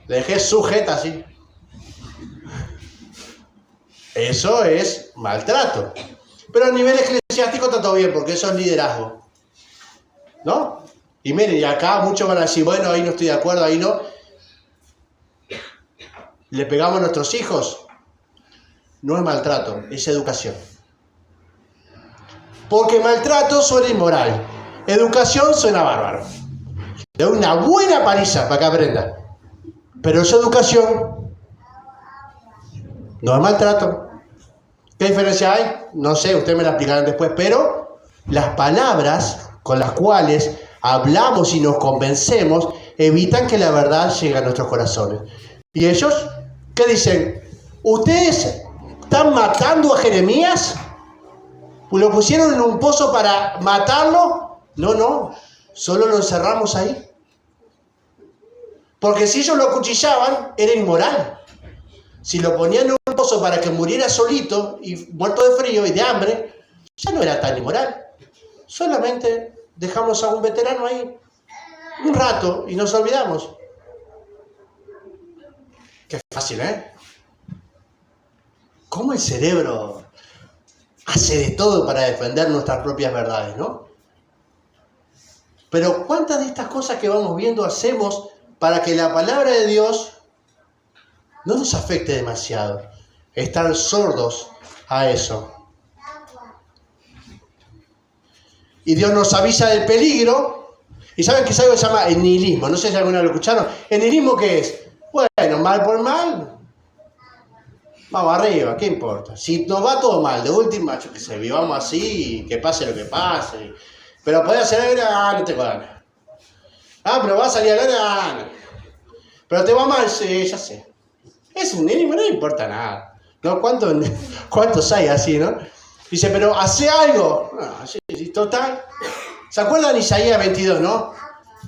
le dejé sujeta así. Eso es maltrato. Pero a nivel eclesiástico está todo bien, porque eso es liderazgo. ¿No? Y miren, y acá muchos van a decir, bueno, ahí no estoy de acuerdo, ahí no. Le pegamos a nuestros hijos. No es maltrato, es educación. Porque maltrato suena inmoral. Educación suena bárbaro. Le doy una buena paliza para que aprenda. Pero esa educación no es maltrato. ¿Qué diferencia hay? No sé, ustedes me la explicarán después, pero las palabras con las cuales hablamos y nos convencemos evitan que la verdad llegue a nuestros corazones. ¿Y ellos qué dicen? ¿Ustedes están matando a Jeremías? ¿Lo pusieron en un pozo para matarlo? No, solo lo encerramos ahí. Porque si ellos lo acuchillaban, era inmoral. Si lo ponían en un pozo para que muriera solito y muerto de frío y de hambre, ya no era tan inmoral. Solamente dejamos a un veterano ahí un rato y nos olvidamos. Qué fácil, ¿eh? ¿Cómo el cerebro hace de todo para defender nuestras propias verdades, ¿no? Pero ¿cuántas de estas cosas que vamos viendo hacemos para que la palabra de Dios no nos afecte demasiado? Estar sordos a eso. Y Dios nos avisa del peligro. ¿Y saben que es algo que se llama el nihilismo? No sé si alguna lo escucharon. ¿El nihilismo qué es? Bueno, mal por mal, vamos arriba, ¿qué importa? Si nos va todo mal, de última, yo que sé, vivamos así, que pase lo que pase. Pero podés hacer, no tengo ganas. Pero va a salir a ganar, Pero te va mal, sí, ya sé. Es un nihilismo, no le importa nada. ¿No? ¿Cuántos hay así, no? Dice, pero hace algo. Sí, total. ¿Se acuerdan Isaías 22, no?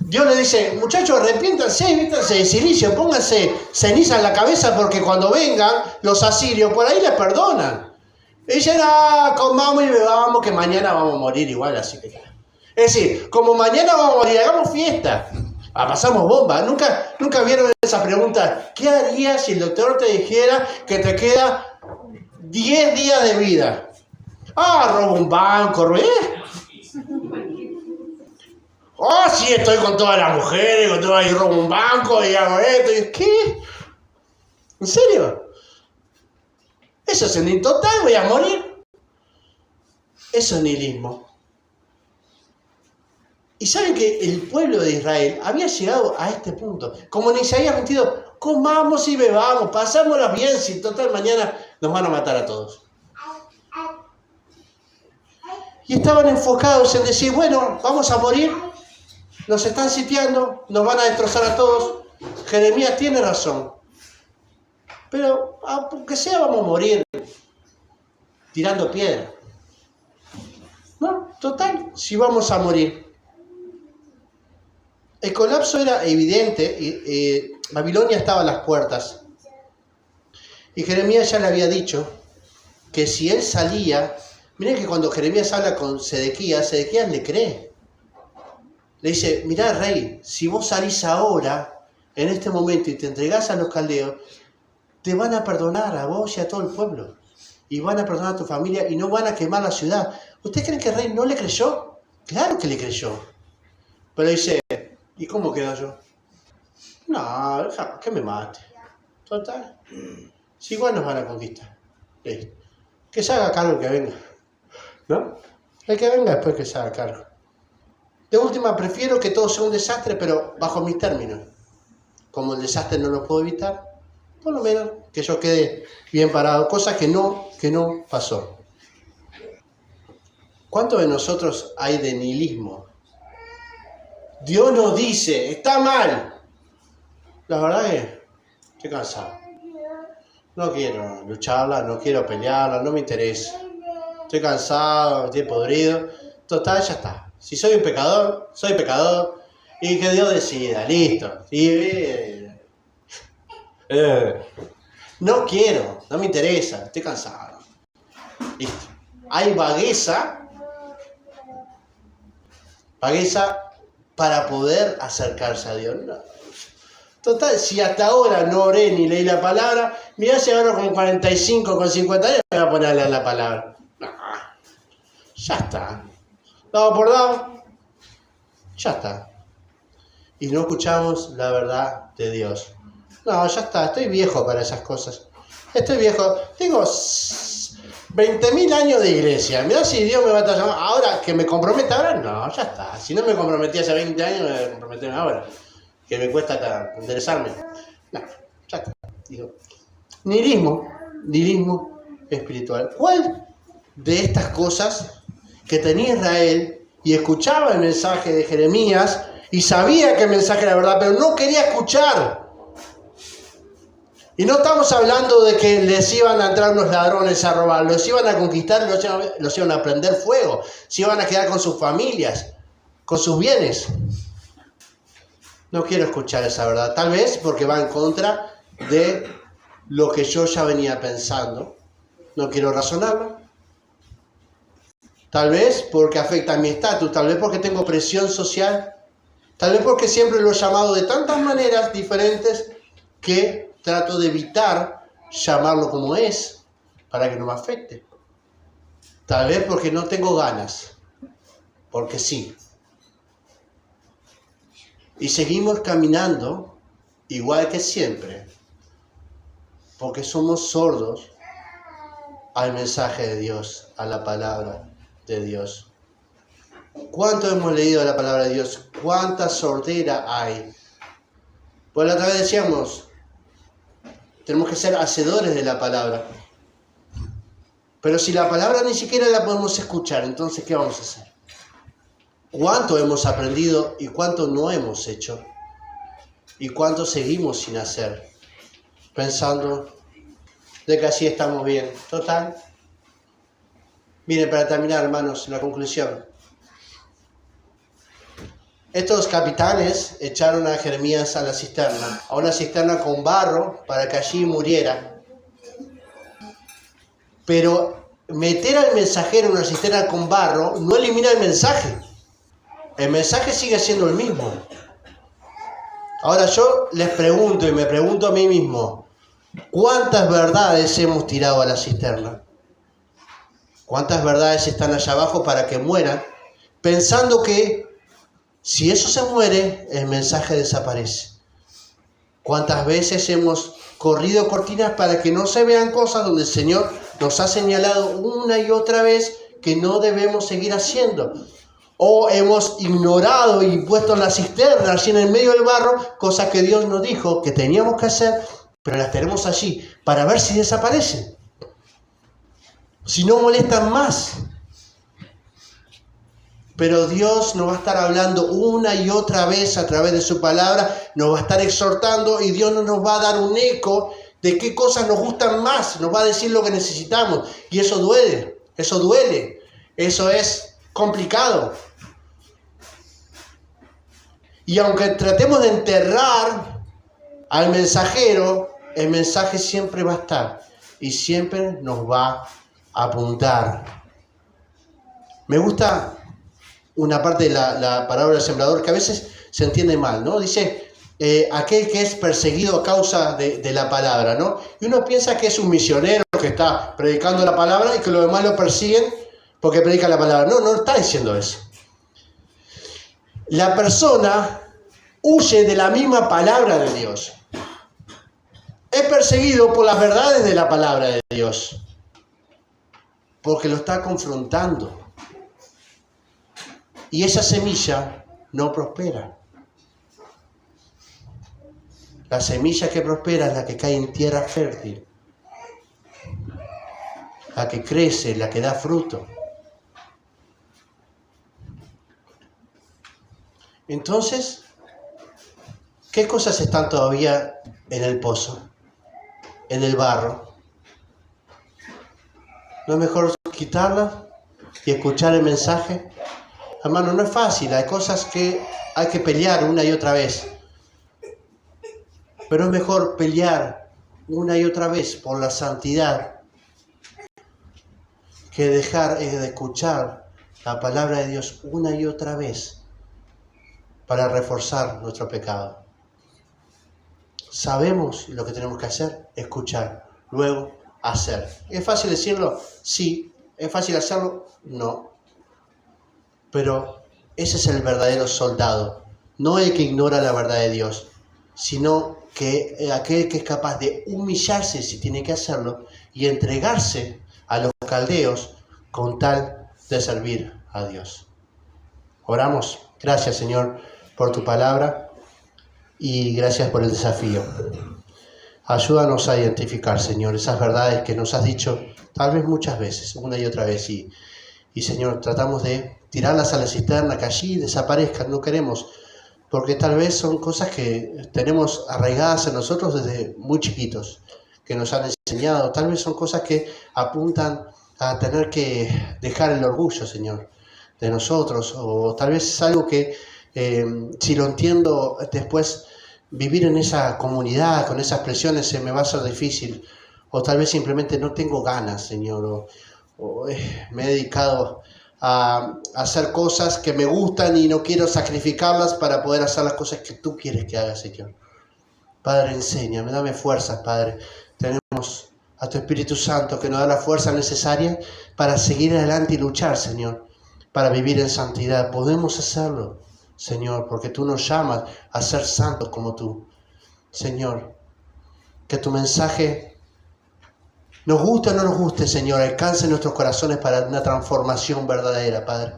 Dios le dice, muchachos, arrepiéntanse, vístanse de silicio, pónganse ceniza en la cabeza porque cuando vengan los asirios, por ahí les perdonan. Y dicen, comamos y bebamos que mañana vamos a morir igual, así que... Es decir, como mañana vamos a morir, hagamos fiesta. Pasamos bomba. ¿Nunca vieron esa pregunta? ¿Qué harías si el doctor te dijera que te queda 10 días de vida? Robo un banco, sí, estoy con todas las mujeres, con todas, y robo un banco y hago esto. ¿Qué? ¿En serio? Eso es en total, voy a morir. Eso es nihilismo. Y saben que el pueblo de Israel había llegado a este punto. Como en Isaías 22, comamos y bebamos, pasámoslas bien, si total mañana nos van a matar a todos. Y estaban enfocados en decir, bueno, vamos a morir, nos están sitiando, nos van a destrozar a todos. Jeremías tiene razón. Pero aunque sea, vamos a morir tirando piedra. No, total, si vamos a morir. El colapso era evidente, Babilonia estaba a las puertas. Y Jeremías ya le había dicho que si él salía, miren que cuando Jeremías habla con Sedequías le cree. Le dice, mirá rey, si vos salís ahora, en este momento, y te entregás a los caldeos, te van a perdonar a vos y a todo el pueblo. Y van a perdonar a tu familia y no van a quemar la ciudad. ¿Ustedes creen que el rey no le creyó? Claro que le creyó. Pero dice, ¿y cómo quedo yo? No, que me mate. Total. Si igual nos van a conquistar. Listo. Que se haga cargo el que venga. ¿No? El que venga después que se haga cargo. De última, prefiero que todo sea un desastre, pero bajo mis términos. Como el desastre no lo puedo evitar, por lo menos que yo quede bien parado. Cosa que no pasó. ¿Cuánto de nosotros hay de nihilismo? Dios nos dice, está mal. La verdad que estoy cansado. No quiero lucharla, no quiero pelearla, no me interesa. Estoy cansado, estoy podrido. Total, ya está. Si soy un pecador, soy pecador. Y que Dios decida, listo. No quiero, no me interesa, estoy cansado. Listo. Hay vagueza para poder acercarse a Dios. No. Total, si hasta ahora no oré ni leí la palabra, mirá si ahora con 45, con 50 años me voy a poner a leer la palabra. No, ya está. Dado por dado, ya está. Y no escuchamos la verdad de Dios. No, ya está, estoy viejo para esas cosas. Estoy viejo, tengo 20.000 años de iglesia. Mirá si Dios me va a estar llamando. Ahora que me comprometa ahora, no, ya está. Si no me comprometí hace 20 años, me voy a comprometer ahora. Que me cuesta interesarme. No, ya está. Digo, nihilismo espiritual. ¿Cuál de estas cosas que tenía Israel y escuchaba el mensaje de Jeremías y sabía que el mensaje era verdad, pero no quería escuchar? Y no estamos hablando de que les iban a entrar unos ladrones a robar, los iban a conquistar, los iban a prender fuego, se iban a quedar con sus familias, con sus bienes. No quiero escuchar esa verdad, tal vez porque va en contra de lo que yo ya venía pensando. No quiero razonarlo. Tal vez porque afecta a mi estatus, tal vez porque tengo presión social, tal vez porque siempre lo he llamado de tantas maneras diferentes que trato de evitar llamarlo como es, para que no me afecte. Tal vez porque no tengo ganas, porque sí. Y seguimos caminando igual que siempre, porque somos sordos al mensaje de Dios, a la palabra de Dios. ¿Cuánto hemos leído la palabra de Dios? ¿Cuánta sordera hay? Pues la otra vez decíamos, tenemos que ser hacedores de la palabra. Pero si la palabra ni siquiera la podemos escuchar, entonces ¿qué vamos a hacer? ¿Cuánto hemos aprendido y cuánto no hemos hecho? ¿Y cuánto seguimos sin hacer? Pensando de que así estamos bien. Total. Miren, para terminar, hermanos, la conclusión. Estos capitanes echaron a Jeremías a la cisterna, a una cisterna con barro para que allí muriera. Pero meter al mensajero en una cisterna con barro no elimina el mensaje. El mensaje sigue siendo el mismo. Ahora yo les pregunto y me pregunto a mí mismo, ¿cuántas verdades hemos tirado a la cisterna? ¿Cuántas verdades están allá abajo para que mueran? Pensando que si eso se muere, el mensaje desaparece. ¿Cuántas veces hemos corrido cortinas para que no se vean cosas donde el Señor nos ha señalado una y otra vez que no debemos seguir haciendo? O hemos ignorado y puesto en la cisterna, allí en el medio del barro, cosas que Dios nos dijo que teníamos que hacer, pero las tenemos allí para ver si desaparecen. Si no molestan más. Pero Dios nos va a estar hablando una y otra vez a través de su palabra, nos va a estar exhortando y Dios no nos va a dar un eco de qué cosas nos gustan más, nos va a decir lo que necesitamos. Y eso duele, eso es complicado. Y aunque tratemos de enterrar al mensajero, el mensaje siempre va a estar y siempre nos va a apuntar. Me gusta una parte de la parábola del sembrador que a veces se entiende mal, ¿no? Dice, aquel que es perseguido a causa de la palabra, ¿no? Y uno piensa que es un misionero que está predicando la palabra y que los demás lo persiguen porque predica la palabra. No, no está diciendo eso. La persona huye de la misma palabra de Dios. Es perseguido por las verdades de la palabra de Dios, porque lo está confrontando. Y esa semilla no prospera. La semilla que prospera es la que cae en tierra fértil, la que crece, la que da fruto. Entonces, ¿qué cosas están todavía en el pozo, en el barro? ¿No es mejor quitarlas y escuchar el mensaje? Hermano, no es fácil, hay cosas que hay que pelear una y otra vez. Pero es mejor pelear una y otra vez por la santidad que dejar de escuchar la palabra de Dios una y otra vez para reforzar nuestro pecado. Sabemos lo que tenemos que hacer, escuchar, luego hacer. ¿Es fácil decirlo? Sí. ¿Es fácil hacerlo? No. Pero ese es el verdadero soldado, no el que ignora la verdad de Dios, sino que aquel que es capaz de humillarse si tiene que hacerlo y entregarse a los caldeos con tal de servir a Dios. Oramos. Gracias, Señor, por tu palabra y gracias por el desafío. Ayúdanos a identificar, Señor, esas verdades que nos has dicho tal vez muchas veces, una y otra vez. Y Señor, tratamos de tirarlas a la cisterna, que allí desaparezcan. No queremos, porque tal vez son cosas que tenemos arraigadas en nosotros desde muy chiquitos, que nos han enseñado. Tal vez son cosas que apuntan a tener que dejar el orgullo, Señor, de nosotros. O tal vez es algo que, si lo entiendo después, vivir en esa comunidad, con esas presiones, se me va a hacer difícil. O tal vez simplemente no tengo ganas, Señor, o me he dedicado a hacer cosas que me gustan y no quiero sacrificarlas para poder hacer las cosas que tú quieres que haga, Señor. Padre, enséñame, dame fuerzas, Padre. Tenemos a tu Espíritu Santo que nos da la fuerza necesaria para seguir adelante y luchar, Señor, para vivir en santidad. Podemos hacerlo, Señor, porque tú nos llamas a ser santos como tú. Señor, que tu mensaje, nos guste o no nos guste, Señor, alcance nuestros corazones para una transformación verdadera, Padre.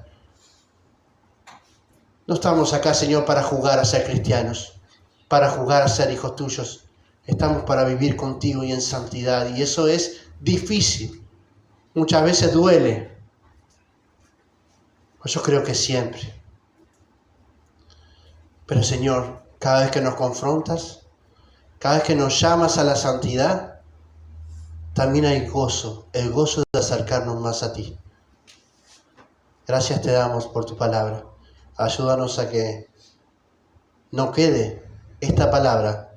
No estamos acá, Señor, para jugar a ser cristianos, para jugar a ser hijos tuyos. Estamos para vivir contigo y en santidad, y eso es difícil. Muchas veces duele. Pues yo creo que siempre. Pero, Señor, cada vez que nos confrontas, cada vez que nos llamas a la santidad, también hay gozo, el gozo de acercarnos más a ti. Gracias te damos por tu palabra. Ayúdanos a que no quede esta palabra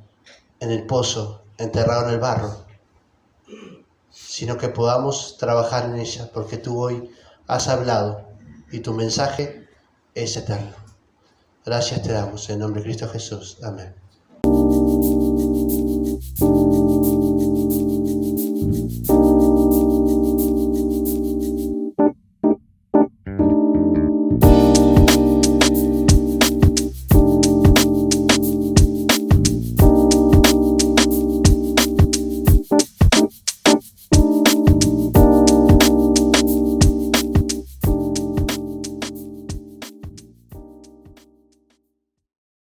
en el pozo, enterrado en el barro, sino que podamos trabajar en ella, porque tú hoy has hablado y tu mensaje es eterno. Gracias te damos en nombre de Cristo Jesús. Amén.